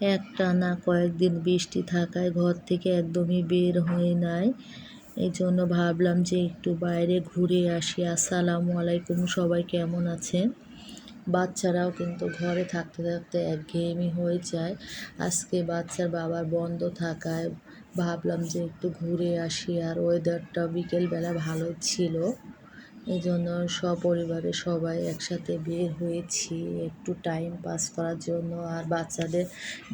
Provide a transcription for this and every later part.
একটানা কয়েকদিন বৃষ্টি থাকায় ঘর থেকে একদমই বের হই নাই। এই জন্য ভাবলাম যে একটু বাইরে ঘুরে আসি। আসসালামু আলাইকুম, সবাই কেমন আছেন? বাচ্চারাও কিন্তু ঘরে থাকতে থাকতে একঘেয়েমি হয়ে যায়। আজকে বাচ্চার বাবার বন্ধ থাকায় ভাবলাম যে একটু ঘুরে আসি, আর ওয়েদারটা বিকেলবেলা ভালো ছিল। এই জন্য সপরিবারে সবাই একসাথে বের হয়েছি একটু টাইম পাস করার জন্য। আর বাচ্চাদের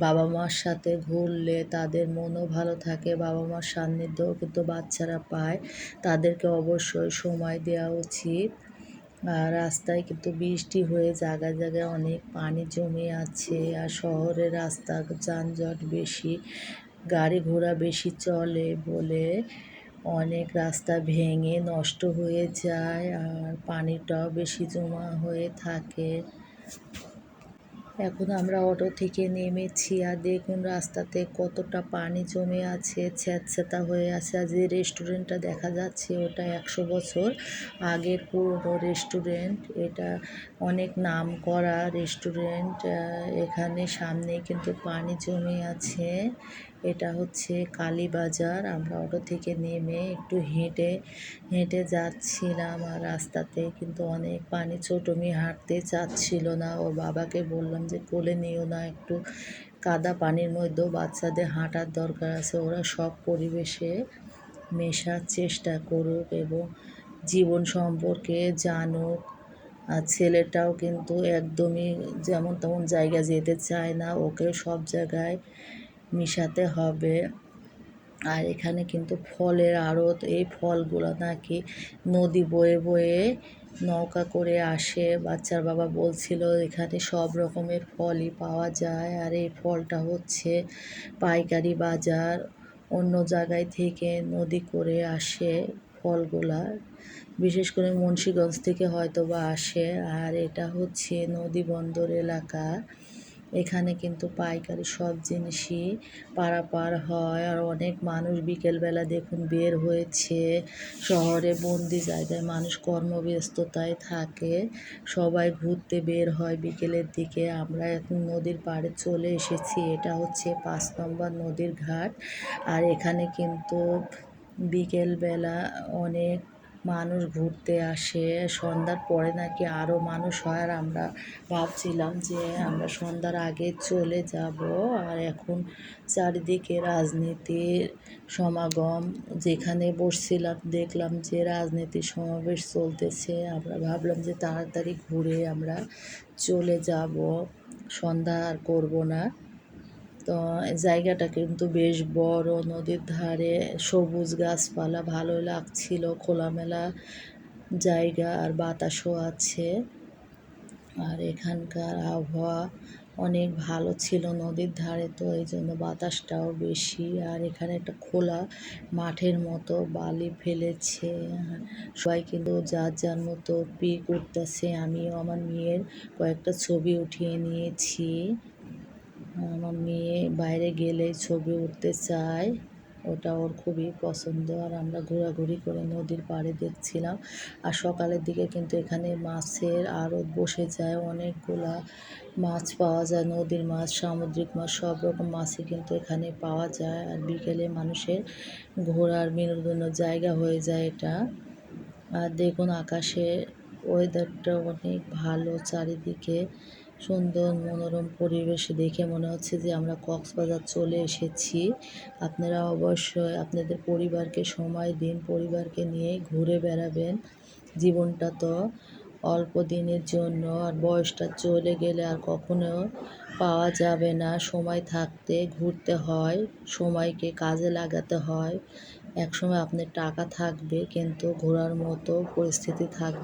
বাবা মার সাথে ঘুরলে তাদের মনও ভালো থাকে, বাবা মার সান্নিধ্যও কিন্তু বাচ্চারা পায়। তাদেরকে অবশ্যই সময় দেওয়া উচিত। আর রাস্তায় কিন্তু বৃষ্টি হয়ে জায়গায় জায়গায় অনেক পানি জমে আছে। আর শহরের রাস্তা যানজট বেশি, গাড়ি ঘোড়া বেশি চলে বলে অনেক রাস্তা ভেঙে নষ্ট হয়ে যায়, আর পানিটাও বেশি জমা হয়ে থাকে। এখন আমরা অটো থেকে নেমেছি, আর দেখুন রাস্তাতে কতটা পানি জমে আছে, স্যাঁতস্যাঁতা হয়ে আছে। আর যে রেস্টুরেন্টটা দেখা যাচ্ছে ওটা 100 বছর আগের পুরনো রেস্টুরেন্ট। এটা অনেক নাম করা রেস্টুরেন্ট। এখানে সামনে কিন্তু পানি জমে আছে। এটা হচ্ছে কালীবাজার। আমরা অটো থেকে নেমে একটু হেঁটে হেঁটে যাচ্ছিলাম, আর রাস্তাতে কিন্তু অনেক পানি। ছোট মেয়ে হাঁটতে চাচ্ছিল না, ওর বাবাকে বললাম যে কোলে নিও না, একটু কাদা পানির মধ্যেও বাচ্চাদের হাঁটার দরকার আছে। ওরা সব পরিবেশে মেশার চেষ্টা করুক এবং জীবন সম্পর্কে জানুক। আর ছেলেটাও কিন্তু একদমই যেমন তেমন জায়গায় যেতে চায় না, ওকে সব জায়গায় মিশাতে হবে। আর এখানে কিন্তু ফলের আড়ত। এই ফলগুলো নাকি নদী বয়ে বয়ে নৌকা করে আসে। বাচ্চার বাবা বলছিল এখানে সব রকমের ফলই পাওয়া যায়। আর এই ফলটা হচ্ছে পাইকারি বাজার, অন্য জায়গায় থেকে নদী করে আসে ফলগুলা, বিশেষ করে মুন্সিগঞ্জ থেকে হয়তো বা আসে। আর এটা হচ্ছে নদী বন্দর এলাকা। এখানে কিন্তু পাইকারি সব জিনিসই পারাপার হয়। আর অনেক মানুষ বিকেলবেলা দেখুন বের হয়েছে। শহরে বন্দি জায়গায় মানুষ কর্মব্যস্ততায় থাকে, সবাই ঘুরতে বের হয় বিকেলের দিকে। আমরা এখন নদীর পাড়ে চলে এসেছি। এটা হচ্ছে 5 নম্বর নদীর ঘাট। আর এখানে কিন্তু বিকেলবেলা অনেক মানুষ ঘুরতে আসে। সন্ধ্যার পরে নাকি আরও মানুষ হয়। আর আমরা ভাবছিলাম যে আমরা সন্ধ্যার আগে চলে যাব। আর এখন চারিদিকে রাজনীতির সমাগম। যেখানে বসছিলাম দেখলাম যে রাজনীতির সমাবেশ চলতেছে। আমরা ভাবলাম যে তাড়াতাড়ি ঘুরে আমরা চলে যাব, সন্ধ্যা আর করব না। তো জায়গাটা কিন্তু বেশ বড়, নদীর ধারে সবুজ গাছপালা, ভালো লাগছিল, খোলামেলা জায়গা, আর বাতাসও আছে। আর এখানকার আবহাওয়া অনেক ভালো ছিল নদীর ধারে, তো এই জন্য বাতাসটাও বেশি। আর এখানে একটা খোলা মাঠের মতো বালি ফেলেছে, সবাই কিন্তু যার যার মতো পিক উঠতেছে। আমিও আমার মেয়ের কয়েকটা ছবি উঠিয়ে নিয়েছি। আমার মেয়ে বাইরে গেলে ছবি উঠতে চায়, ওটা ওর খুবই পছন্দ। আর আমরা ঘোরাঘুরি করে নদীর পাড়ে দেখছিলাম। আর সকালের দিকে কিন্তু এখানে মাছের আড়ত বসে যায়, অনেকগুলা মাছ পাওয়া যায়, নদীর মাছ, সামুদ্রিক মাছ, সব রকম মাছই কিন্তু এখানে পাওয়া যায়। আর বিকেলে মানুষের ঘোরার বিনোদনের জায়গা হয়ে যায় এটা। আর দেখুন আকাশে ওয়েদারটা অনেক ভালো, চারিদিকে সুন্দর মনোরম পরিবেশ দেখে মনে হচ্ছে যে আমরা কক্সবাজার চলে এসেছি। আপনারা অবশ্যই আপনাদের পরিবারকে সময় দিন, পরিবারকে নিয়ে ঘুরে বেড়াবেন। জীবনটা তো অল্প দিনের জন্য, আর বয়সটা চলে গেলে আর কখনো পাওয়া যাবে না। সময় থাকতে ঘুরতে হয়, সময়কে কাজে লাগাতে হয়। একসময় আপনার টাকা থাকবে কিন্তু ঘোরার মতো পরিস্থিতি থাকবে।